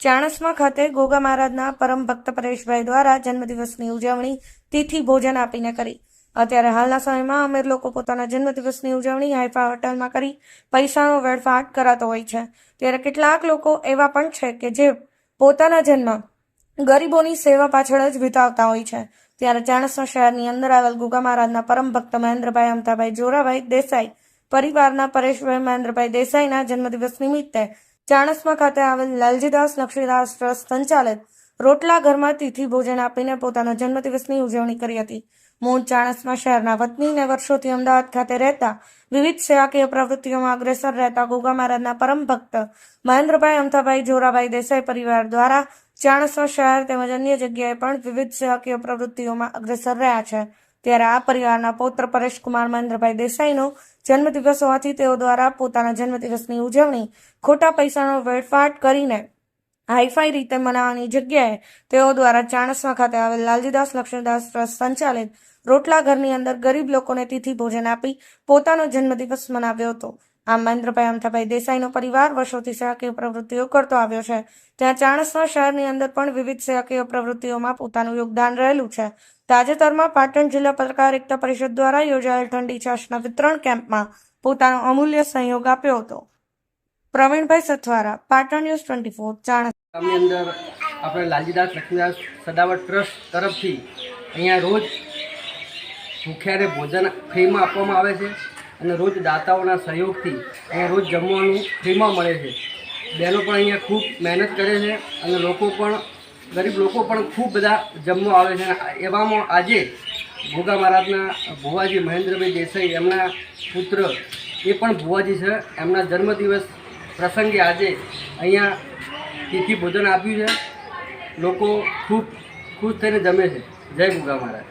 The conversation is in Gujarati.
ચાણસ્મા ખાતે ગોગા મહારાજના પરમ ભક્ત પરેશભાઈ દ્વારા જન્મદિવસની ઉજવણી તિથિ ભોજન આપીને કરી। અત્યારે હાલના સમયમાં અમીર લોકો પોતાના જન્મદિવસની ઉજવણી હાઈફાઈ હોટલમાં કરી પૈસાનો વેડફાટ કરાતો હોય છે, ત્યારે કેટલાક લોકો એવા પણ છે કે જે પોતાના જન્મ ગરીબોની સેવા પાછળ જ વિતાવતા હોય છે। ત્યારે ચાણસ્મા શહેરની અંદર આવેલ ગોગા મહારાજના પરમ ભક્ત મહેન્દ્રભાઈ અમથાભાઈ જોરાભાઈ દેસાઈ પરિવારના પરેશભાઈ મહેન્દ્રભાઈ દેસાઈના જન્મદિવસ નિમિત્તે ચાણસ્મા ખાતે આવેલ લાલજીદાસ લક્ષ્મીદાસ ટ્રસ્ટ સંચાલિત રોટલા ઘરમાં તિથિ ભોજન આપીને પોતાના જન્મદિવસની ઉજવણી કરી હતી। મૂળ ચાણસ્મા શહેરના વતનીને વર્ષોથી અમદાવાદ ખાતે રહેતા વિવિધ સેવાકીય પ્રવૃત્તિઓમાં અગ્રેસર રહેતા ગોગા મહારાજના પરમ ભક્ત મહેન્દ્રભાઈ અમથાભાઈ જોરાભાઈ દેસાઈ પરિવાર દ્વારા ચાણસ્મા શહેર તેમજ અન્ય જગ્યાએ પણ વિવિધ સેવાકીય પ્રવૃત્તિઓમાં અગ્રેસર રહ્યા છે। ત્યારે આ પરિવારના પૌત્ર પરેશકુમાર મહેન્દ્રભાઈ દેસાઈનો જન્મદિવસ હોવાથી તેઓ દ્વારા પોતાના જન્મદિવસની ઉજવણી ખોટા પૈસાનો વેડફાટ કરીને હાઈફાઈ રીતે મનાવવાની જગ્યાએ તેઓ દ્વારા ચાણસ્મા ખાતે આવેલ લાલજીદાસ લક્ષ્મીદાસ ટ્રસ્ટ સંચાલિત રોટલા ઘરની અંદર ગરીબ લોકોને તિથિ ભોજન આપી પોતાનો જન્મદિવસ મનાવ્યો હતો। આમ મહેન્દ્રભાઈ અમથાભાઈ દેસાઈનો પરિવાર વર્ષોથી સેવાકીય પ્રવૃત્તિઓ કરતો આવ્યો છે, ત્યાં ચાણસ્મા શહેરની અંદર પણ વિવિધ સેવાકીય પ્રવૃત્તિઓમાં પોતાનું યોગદાન રહેલું છે। તાજેતરમાં પાટણ જિલ્લા પત્રકાર એકતા પરિષદ દ્વારા યોજાયેલ ઠંડી છાશના વિતરણ કેમ્પમાં પોતાનો અમૂલ્ય સહયોગ આપ્યો હતો। પ્રવીણભાઈ સથવારા, પાટણ ન્યૂઝ 24, ચાણસ્મા। ગામની અંદર આપણે લાલજીદાસ લક્ષ્મીદાસ સદાવત ટ્રસ્ટ તરફથી અહીંયા રોજ ભૂખ્યાને ભોજન ફ્રીમાં આપવામાં આવે છે અને રોજ દાતાઓના સહયોગથી અહીંયા રોજ જમવાનું ફ્રીમાં મળે છે। બહેનો પણ અહીંયા ખૂબ મહેનત કરે છે અને લોકો પણ ગરીબ લોકો પણ ખૂબ બધા જમવા આવે છે। એવામાં આજે ગોગા મહારાજના ભુવાજી મહેન્દ્રભાઈ દેસાઈ એમના પુત્ર એ પણ ભુવાજી છે, એમના જન્મદિવસ પ્રસંગે આજે અહીંયા તિથિ ભોજન આપ્યું છે। લોકો ખૂબ ખુશ થઈને જમે છે। જય ગોગા મહારાજ।